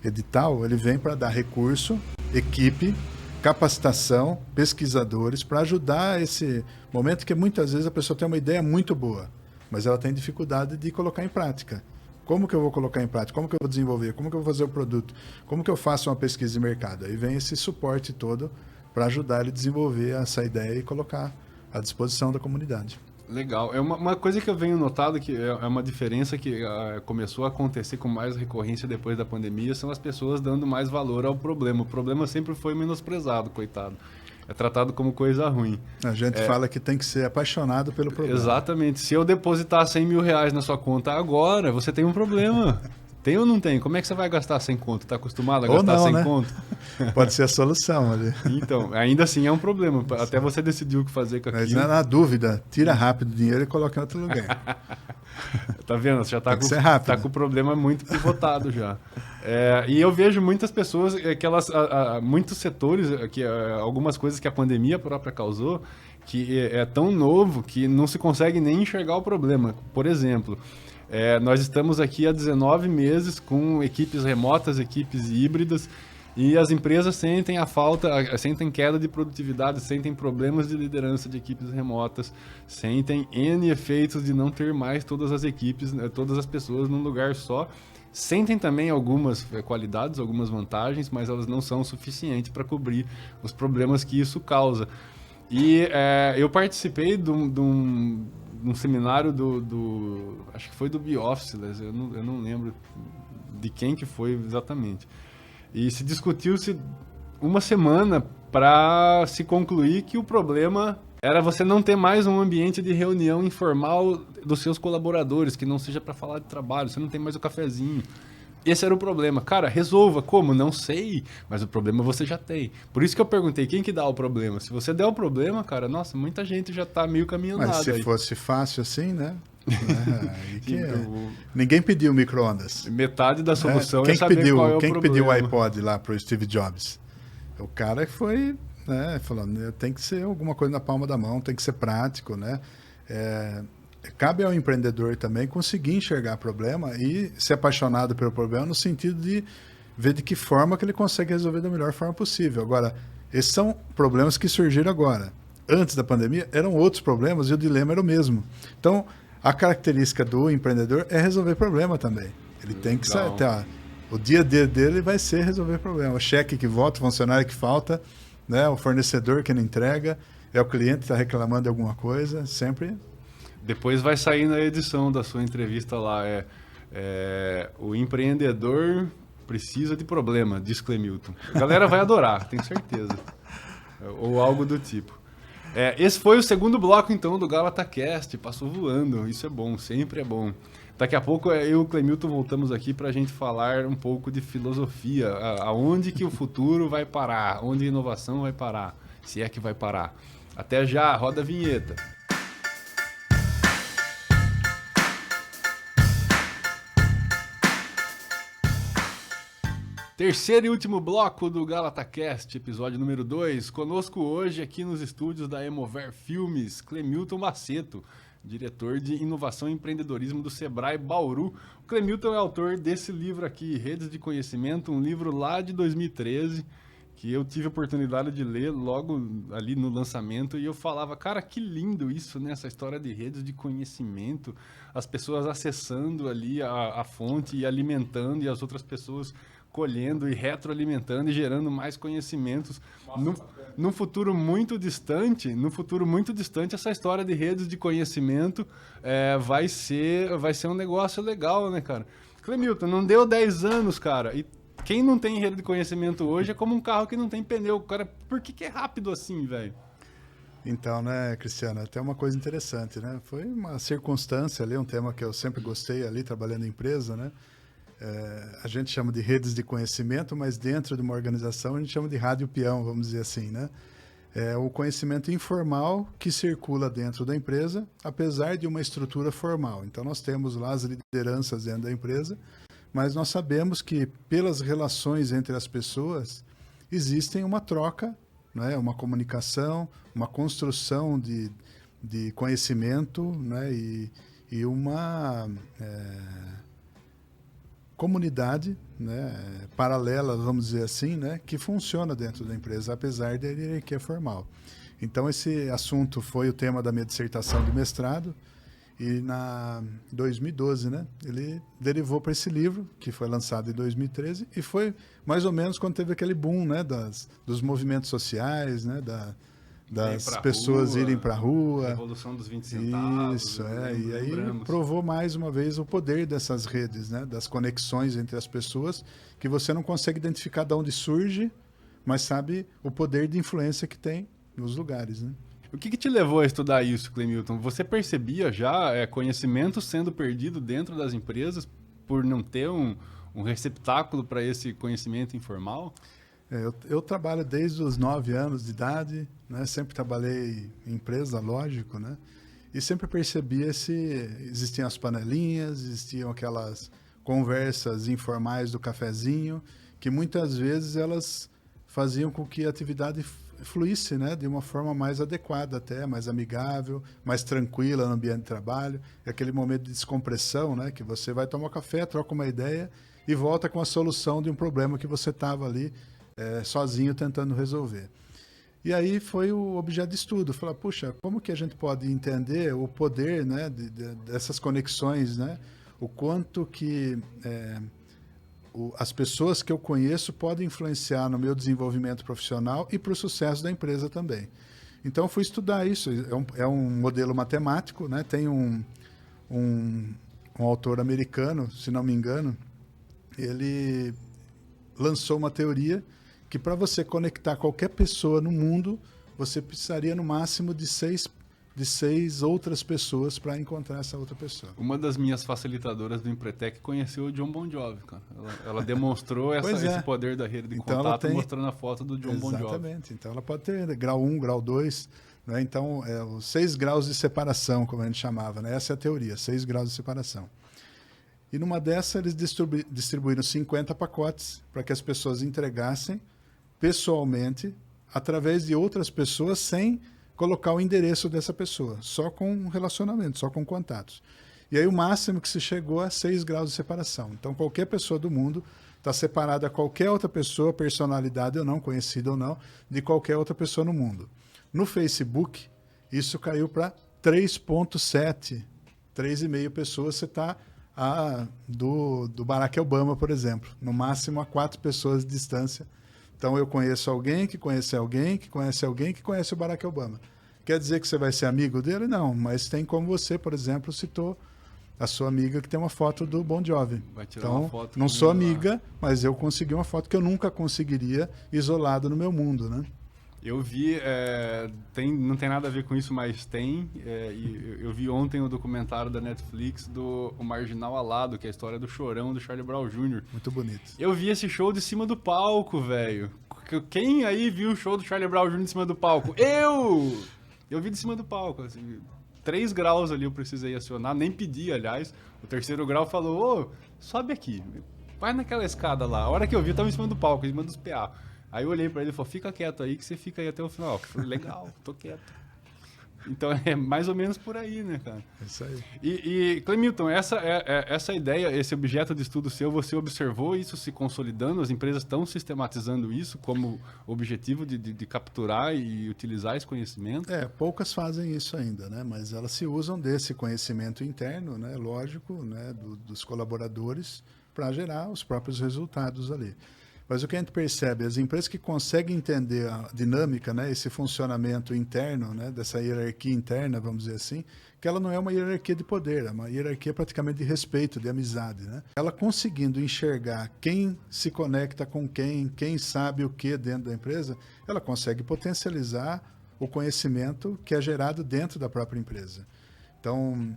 edital ele vem para dar recurso, equipe, capacitação, pesquisadores, para ajudar esse momento que muitas vezes a pessoa tem uma ideia muito boa, mas ela tem dificuldade de colocar em prática. Como que eu vou colocar em prática? Como que eu vou desenvolver? Como que eu vou fazer o produto? Como que eu faço uma pesquisa de mercado? Aí vem esse suporte todo para ajudar ele a desenvolver essa ideia e colocar à disposição da comunidade. Legal. É uma coisa que eu venho notado que é uma diferença que começou a acontecer com mais recorrência depois da pandemia, são as pessoas dando mais valor ao problema. O problema sempre foi menosprezado, coitado. É tratado como coisa ruim. A gente fala que tem que ser apaixonado pelo problema. Exatamente. Se eu depositar 100 mil reais na sua conta agora, você tem um problema. Tem ou não tem? Como é que você vai gastar 100 conto? Tá acostumado a gastar 100 conto? Pode ser a solução ali. Então, ainda assim é um problema. Até você decidir o que fazer com aquilo. Mas na dúvida, tira rápido o dinheiro e coloca em outro lugar. Tá vendo? Você já tá com o problema muito pivotado já. E eu vejo muitas pessoas, muitos setores, algumas coisas que a pandemia própria causou, que é tão novo que não se consegue nem enxergar o problema. Por exemplo, nós estamos aqui há 19 meses com equipes remotas, equipes híbridas, e as empresas sentem sentem queda de produtividade, sentem problemas de liderança de equipes remotas, sentem N efeitos de não ter mais todas as equipes, todas as pessoas num lugar só. Sentem também algumas qualidades, algumas vantagens, mas elas não são suficientes para cobrir os problemas que isso causa. E eu participei de um seminário acho que foi do Biofficeless, eu não lembro de quem que foi exatamente. E se discutiu-se uma semana para se concluir que o problema era você não ter mais um ambiente de reunião informal dos seus colaboradores, que não seja para falar de trabalho, você não tem mais o cafezinho. Esse era o problema. Cara, resolva. Como? Não sei, mas o problema você já tem. Por isso que eu perguntei, quem que dá o problema? Se você der o problema, cara, nossa, muita gente já tá meio caminhando nada. Mas se fosse fácil assim, né? Ninguém pediu micro-ondas. Metade da solução é saber qual é o problema. Quem pediu o iPod lá pro Steve Jobs? O cara que foi, falando, tem que ser alguma coisa na palma da mão, tem que ser prático, né? Cabe ao empreendedor também conseguir enxergar problema e ser apaixonado pelo problema no sentido de ver de que forma que ele consegue resolver da melhor forma possível. Agora, esses são problemas que surgiram agora. Antes da pandemia, eram outros problemas e o dilema era o mesmo. Então, a característica do empreendedor é resolver problema também. Ele tem que saber, o dia a dia dele vai ser resolver problema. O cheque que volta, o funcionário que falta, né? O fornecedor que não entrega, é o cliente que está reclamando de alguma coisa, sempre. Depois vai sair na edição da sua entrevista lá, o empreendedor precisa de problema, diz Clemilton. A galera vai adorar, tenho certeza. Ou algo do tipo. Esse foi o segundo bloco, então, do GalataCast. Passou voando, isso é bom, sempre é bom. Daqui a pouco eu e o Clemilton voltamos aqui para a gente falar um pouco de filosofia. Aonde que o futuro vai parar? Onde a inovação vai parar? Se é que vai parar. Até já, roda a vinheta. Terceiro e último bloco do GalataCast, episódio número 2. Conosco hoje, aqui nos estúdios da Emover Filmes, Clemilton Basseto, diretor de Inovação e Empreendedorismo do Sebrae Bauru. O Clemilton é autor desse livro aqui, Redes de Conhecimento, um livro lá de 2013, que eu tive a oportunidade de ler logo ali no lançamento, e eu falava, cara, que lindo isso, né? Essa história de redes de conhecimento, as pessoas acessando ali a fonte e alimentando, e as outras pessoas colhendo e retroalimentando e gerando mais conhecimentos. Num futuro muito distante, essa história de redes de conhecimento vai ser um negócio legal, né, cara? Clemilton, não deu 10 anos, cara, e quem não tem rede de conhecimento hoje é como um carro que não tem pneu. Cara, por que é rápido assim, velho? Então, né, Cristiano, até uma coisa interessante, né? Foi uma circunstância ali, um tema que eu sempre gostei ali, trabalhando em empresa, né? A gente chama de redes de conhecimento, mas dentro de uma organização a gente chama de rádio peão, vamos dizer assim, né? É o conhecimento informal que circula dentro da empresa, apesar de uma estrutura formal. Então, nós temos lá as lideranças dentro da empresa, mas nós sabemos que pelas relações entre as pessoas existem uma troca, né? Uma comunicação, uma construção de conhecimento, né? E uma comunidade, né, paralela, vamos dizer assim, né, que funciona dentro da empresa, apesar da hierarquia formal. Então, esse assunto foi o tema da minha dissertação de mestrado, e na 2012, né, ele derivou para esse livro, que foi lançado em 2013, e foi mais ou menos quando teve aquele boom, né, dos movimentos sociais, né, das pessoas irem para a rua. Revolução dos 20 centavos. Isso, e aí provou mais uma vez o poder dessas redes, né? Das conexões entre as pessoas, que você não consegue identificar de onde surge, mas sabe o poder de influência que tem nos lugares, né? O que te levou a estudar isso, Clemilton? Você percebia já conhecimento sendo perdido dentro das empresas por não ter um receptáculo para esse conhecimento informal? Eu trabalho desde os 9 anos de idade, né? Sempre trabalhei em empresa, lógico, né? E sempre percebia existiam as panelinhas, existiam aquelas conversas informais do cafezinho, que muitas vezes elas faziam com que a atividade fluísse, né, de uma forma mais adequada até, mais amigável, mais tranquila no ambiente de trabalho. É aquele momento de descompressão, né, que você vai tomar um café, troca uma ideia e volta com a solução de um problema que você estava ali sozinho tentando resolver. E aí foi o objeto de estudo. Falar, puxa, como que a gente pode entender o poder, né, dessas conexões, né, o quanto que as pessoas que eu conheço podem influenciar no meu desenvolvimento profissional e para o sucesso da empresa também. Então, eu fui estudar isso. É um modelo matemático, né? Tem um autor americano, se não me engano, ele lançou uma teoria que para você conectar qualquer pessoa no mundo, você precisaria no máximo de seis outras pessoas para encontrar essa outra pessoa. Uma das minhas facilitadoras do Empretec conheceu o John Bon Jovi, cara. Ela demonstrou esse poder da rede de contato mostrando a foto do John Bon Jovi. Exatamente. Então ela pode ter grau 1, grau 2, né? Então os 6 graus de separação, como a gente chamava, né? Essa é a teoria, 6 graus de separação. E numa dessas eles distribuíram 50 pacotes para que as pessoas entregassem pessoalmente, através de outras pessoas, sem colocar o endereço dessa pessoa, só com relacionamento, só com contatos. E aí o máximo que se chegou a 6 graus de separação. Então qualquer pessoa do mundo está separada a qualquer outra pessoa, personalidade ou não, conhecida ou não, de qualquer outra pessoa no mundo. No Facebook, isso caiu para 3,7. 3,5 pessoas você está do Barack Obama, por exemplo. No máximo a 4 pessoas de distância. Então, eu conheço alguém que conhece alguém que conhece alguém que conhece o Barack Obama. Quer dizer que você vai ser amigo dele? Não, mas tem como você, por exemplo, citou a sua amiga que tem uma foto do Bon Jovi. Vai tirar então, uma foto não sou amiga, mas eu consegui uma foto que eu nunca conseguiria isolado no meu mundo, né? Eu vi, não tem nada a ver com isso, mas tem. Eu vi ontem o documentário da Netflix do O Marginal Alado, que é a história do Chorão do Charlie Brown Jr. Muito bonito. Eu vi esse show de cima do palco, velho. Quem aí viu o show do Charlie Brown Jr. de cima do palco? Eu vi de cima do palco, assim. 3 graus ali eu precisei acionar, nem pedi, aliás. O 3º grau falou, sobe aqui, vai naquela escada lá. A hora que eu vi, eu tava em cima do palco, em cima dos PA. Aí eu olhei pra ele e falei, fica quieto aí que você fica aí até o final. Eu falei, legal, tô quieto. Então é mais ou menos por aí, né, cara? É isso aí. E Clemilton, essa ideia, esse objeto de estudo seu, você observou isso se consolidando? As empresas estão sistematizando isso como objetivo de capturar e utilizar esse conhecimento? Poucas fazem isso ainda, né? Mas elas se usam desse conhecimento interno, né? Lógico, né? Dos colaboradores para gerar os próprios resultados ali. Mas o que a gente percebe, as empresas que conseguem entender a dinâmica, né, esse funcionamento interno, né, dessa hierarquia interna, vamos dizer assim, que ela não é uma hierarquia de poder, é uma hierarquia praticamente de respeito, de amizade, né? Ela conseguindo enxergar quem se conecta com quem sabe o que dentro da empresa, ela consegue potencializar o conhecimento que é gerado dentro da própria empresa. Então,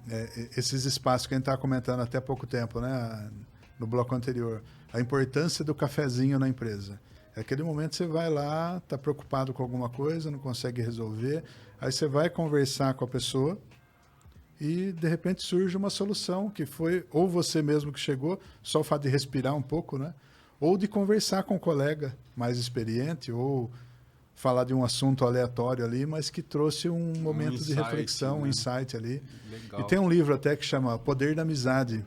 esses espaços que a gente estava comentando até há pouco tempo, né, no bloco anterior, a importância do cafezinho na empresa. É aquele momento que você vai lá, está preocupado com alguma coisa, não consegue resolver, aí você vai conversar com a pessoa e, de repente, surge uma solução que foi ou você mesmo que chegou, só o fato de respirar um pouco, né? Ou de conversar com um colega mais experiente, ou falar de um assunto aleatório ali, mas que trouxe um momento de reflexão, né? Um insight ali. Legal. E tem um livro até que chama Poder da Amizade.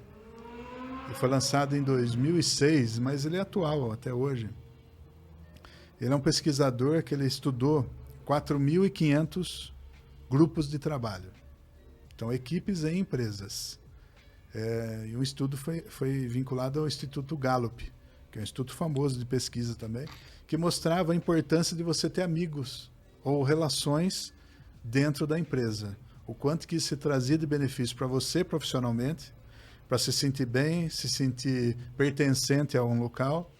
Ele foi lançado em 2006, mas ele é atual até hoje. Ele é um pesquisador que ele estudou 4.500 grupos de trabalho. Então, equipes em empresas. E um estudo foi vinculado ao Instituto Gallup, que é um instituto famoso de pesquisa também, que mostrava a importância de você ter amigos ou relações dentro da empresa. O quanto que isso trazia de benefício para você profissionalmente, para se sentir bem, se sentir pertencente a um local,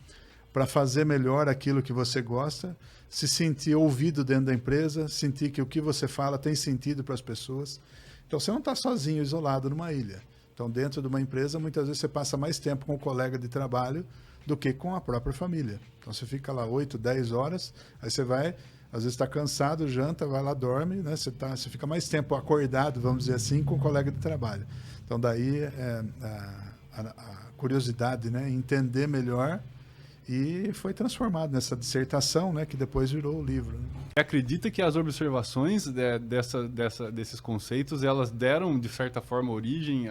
para fazer melhor aquilo que você gosta, se sentir ouvido dentro da empresa, sentir que o que você fala tem sentido para as pessoas. Então, você não está sozinho, isolado numa ilha. Então, dentro de uma empresa, muitas vezes você passa mais tempo com o colega de trabalho do que com a própria família. Então, você fica lá 8, 10 horas, aí você vai, às vezes está cansado, janta, vai lá, dorme, né? Você fica mais tempo acordado, vamos dizer assim, com o colega de trabalho. Então, daí a curiosidade, né? Entender melhor, e foi transformado nessa dissertação, né? Que depois virou o livro. Né? Acredita que as observações desses conceitos, elas deram, de certa forma, origem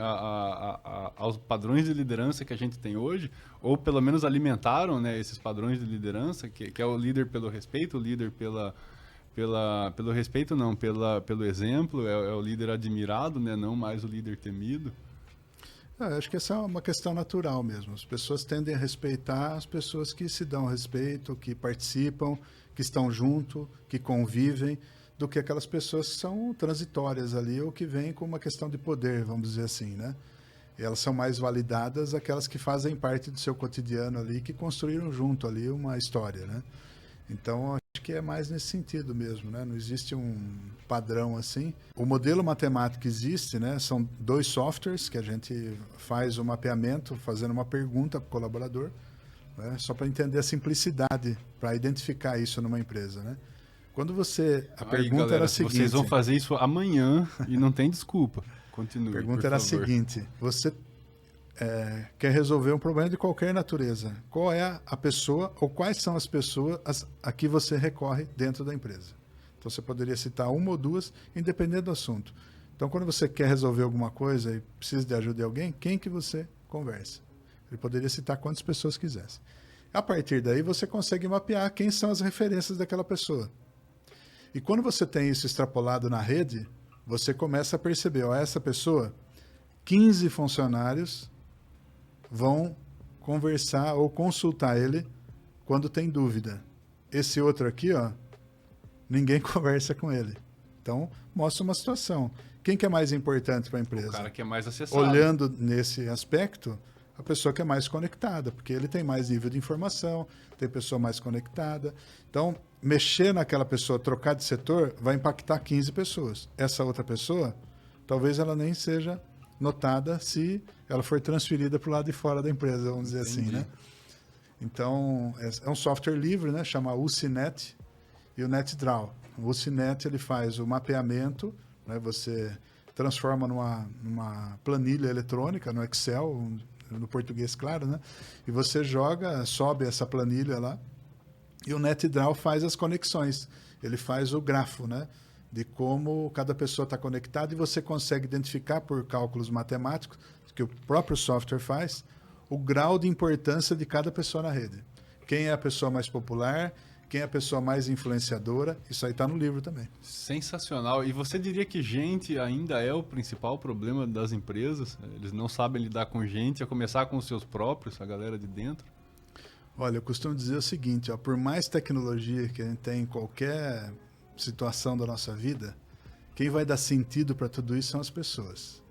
aos padrões de liderança que a gente tem hoje? Ou, pelo menos, alimentaram, né, esses padrões de liderança, que é o líder pelo respeito, o líder pelo respeito, não, pelo exemplo, é o líder admirado, né, não mais o líder temido? Eu acho que essa é uma questão natural mesmo. As pessoas tendem a respeitar as pessoas que se dão respeito, que participam, que estão junto, que convivem, do que aquelas pessoas que são transitórias ali ou que vêm com uma questão de poder, vamos dizer assim, né? E elas são mais validadas aquelas que fazem parte do seu cotidiano ali, que construíram junto ali uma história, né? Então, acho que é mais nesse sentido mesmo, né? Não existe um padrão assim. O modelo matemático existe, né? São 2 softwares que a gente faz o mapeamento, fazendo uma pergunta para o colaborador, né? Só para entender a simplicidade, para identificar isso numa empresa, né? Quando você... A pergunta galera, era a seguinte... Vocês vão fazer isso amanhã e não tem desculpa. Continue, A pergunta era a seguinte: você quer resolver um problema de qualquer natureza. Qual é a pessoa ou quais são as pessoas a que você recorre dentro da empresa? Então, você poderia citar 1 ou 2, independente do assunto. Então, quando você quer resolver alguma coisa e precisa de ajuda de alguém, quem que você conversa? Ele poderia citar quantas pessoas quisesse. A partir daí, você consegue mapear quem são as referências daquela pessoa. E quando você tem isso extrapolado na rede, você começa a perceber, ó, essa pessoa, 15 funcionários vão conversar ou consultar ele quando tem dúvida. Esse outro aqui, ó, ninguém conversa com ele. Então, mostra uma situação. Quem que é mais importante para a empresa? O cara que é mais acessado. Olhando nesse aspecto, a pessoa que é mais conectada, porque ele tem mais nível de informação, tem pessoa mais conectada. Então, mexer naquela pessoa, trocar de setor, vai impactar 15 pessoas. Essa outra pessoa, talvez ela nem seja notada se ela for transferida para o lado de fora da empresa, vamos dizer assim, né? Então, é um software livre, né? Chama UCNet e o NetDraw. O UCNet, ele faz o mapeamento, né? Você transforma numa planilha eletrônica, no Excel, no português, claro, né? E você sobe essa planilha lá, e o NetDraw faz as conexões. Ele faz o grafo, né? De como cada pessoa está conectada, e você consegue identificar por cálculos matemáticos, que o próprio software faz, o grau de importância de cada pessoa na rede. Quem é a pessoa mais popular, quem é a pessoa mais influenciadora, isso aí está no livro também. Sensacional. E você diria que gente ainda é o principal problema das empresas? Eles não sabem lidar com gente, a começar com os seus próprios, a galera de dentro? Olha, eu costumo dizer o seguinte, ó, por mais tecnologia que a gente tem em qualquer situação da nossa vida, quem vai dar sentido para tudo isso são as pessoas.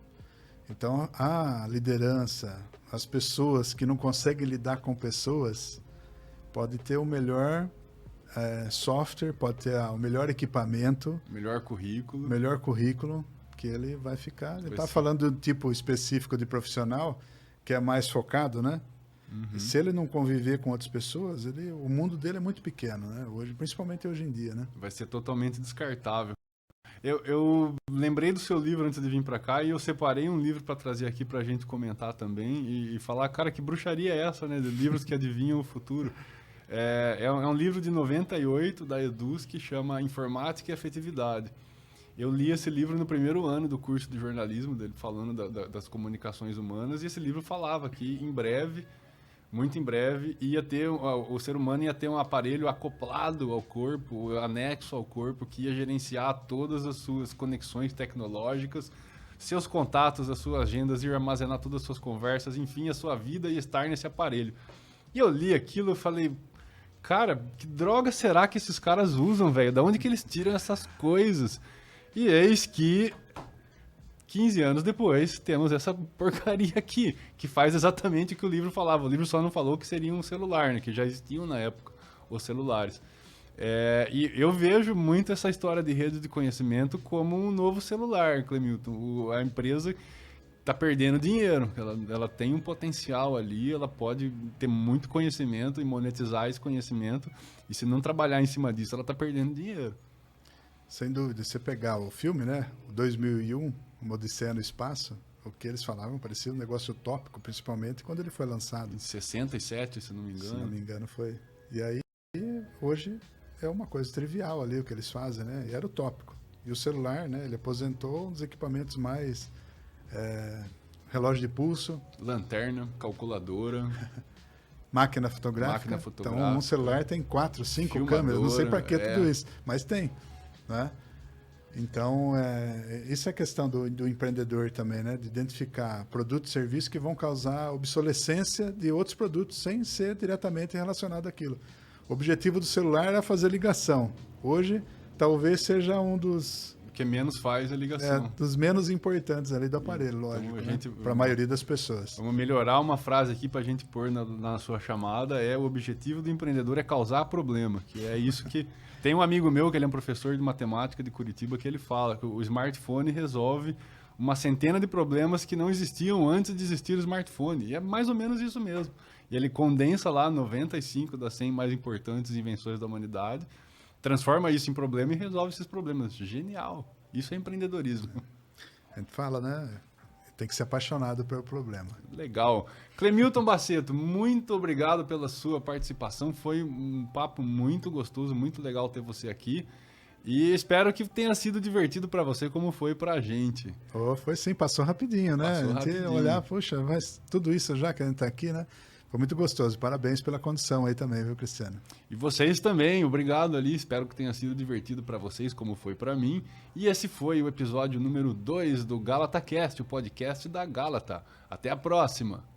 Então, a liderança, as pessoas que não conseguem lidar com pessoas, pode ter o melhor software, pode ter o melhor equipamento, melhor currículo, que ele vai ficar... Ele está falando de um tipo específico de profissional, que é mais focado, né? Uhum. Se ele não conviver com outras pessoas, o mundo dele é muito pequeno, né? Hoje, principalmente hoje em dia, né? Vai ser totalmente descartável. Eu lembrei do seu livro antes de vir para cá e eu separei um livro para trazer aqui para a gente comentar também e falar, cara, que bruxaria é essa, né? De livros que adivinham o futuro. É um livro de 98 da Eduz que chama Informática e Afetividade. Eu li esse livro no primeiro ano do curso de jornalismo dele, falando das comunicações humanas, e esse livro falava que em breve, muito em breve, o ser humano ia ter um aparelho acoplado ao corpo, anexo ao corpo, que ia gerenciar todas as suas conexões tecnológicas, seus contatos, as suas agendas, ia armazenar todas as suas conversas, enfim, a sua vida ia estar nesse aparelho. E eu li aquilo e falei, Cara, que droga será que esses caras usam, velho? Da onde que eles tiram essas coisas? E eis que 15 anos depois, temos essa porcaria aqui, que faz exatamente o que o livro falava. O livro só não falou que seria um celular, né? Que já existiam na época os celulares. E eu vejo muito essa história de rede de conhecimento como um novo celular, Clemilton. A empresa está perdendo dinheiro, ela tem um potencial ali, ela pode ter muito conhecimento e monetizar esse conhecimento, e se não trabalhar em cima disso, ela está perdendo dinheiro. Sem dúvida, você pegar o filme, né, o 2001, Uma Odisseia no Espaço, o que eles falavam parecia um negócio utópico, principalmente quando ele foi lançado. Em 67, se não me engano. Se não me engano foi. E aí, hoje, é uma coisa trivial ali o que eles fazem, né, e era utópico. E o celular, né, ele aposentou um dos equipamentos mais... relógio de pulso, lanterna, calculadora, máquina fotográfica. Então, um celular tem 4, 5 câmeras, não sei para que tudo isso, mas tem, né? Então, isso é questão do empreendedor também, né? De identificar produtos e serviços que vão causar obsolescência de outros produtos sem ser diretamente relacionado àquilo. O objetivo do celular era fazer ligação. Hoje, talvez seja um dos... que menos faz a ligação. Dos menos importantes ali do aparelho, lógico, então, para a maioria das pessoas. Vamos melhorar uma frase aqui para a gente pôr na sua chamada, o objetivo do empreendedor é causar problema, que é isso que... Tem um amigo meu, que ele é um professor de matemática de Curitiba, que ele fala que o smartphone resolve uma centena de problemas que não existiam antes de existir o smartphone, e é mais ou menos isso mesmo. E ele condensa lá 95 das 100 mais importantes invenções da humanidade, transforma isso em problema e resolve esses problemas. Genial. Isso é empreendedorismo. A gente fala, né? Tem que ser apaixonado pelo problema. Legal. Clemilton Basseto, muito obrigado pela sua participação. Foi um papo muito gostoso, muito legal ter você aqui. E espero que tenha sido divertido para você como foi para a gente. Foi sim, passou rapidinho, né? Passou a gente rapidinho. Olhar, puxa, mas tudo isso já que a gente está aqui, né? Foi muito gostoso. Parabéns pela condição aí também, viu, Cristiano? E vocês também, obrigado ali. Espero que tenha sido divertido para vocês, como foi para mim. E esse foi o episódio número 2 do GalataCast, o podcast da Gálata. Até a próxima!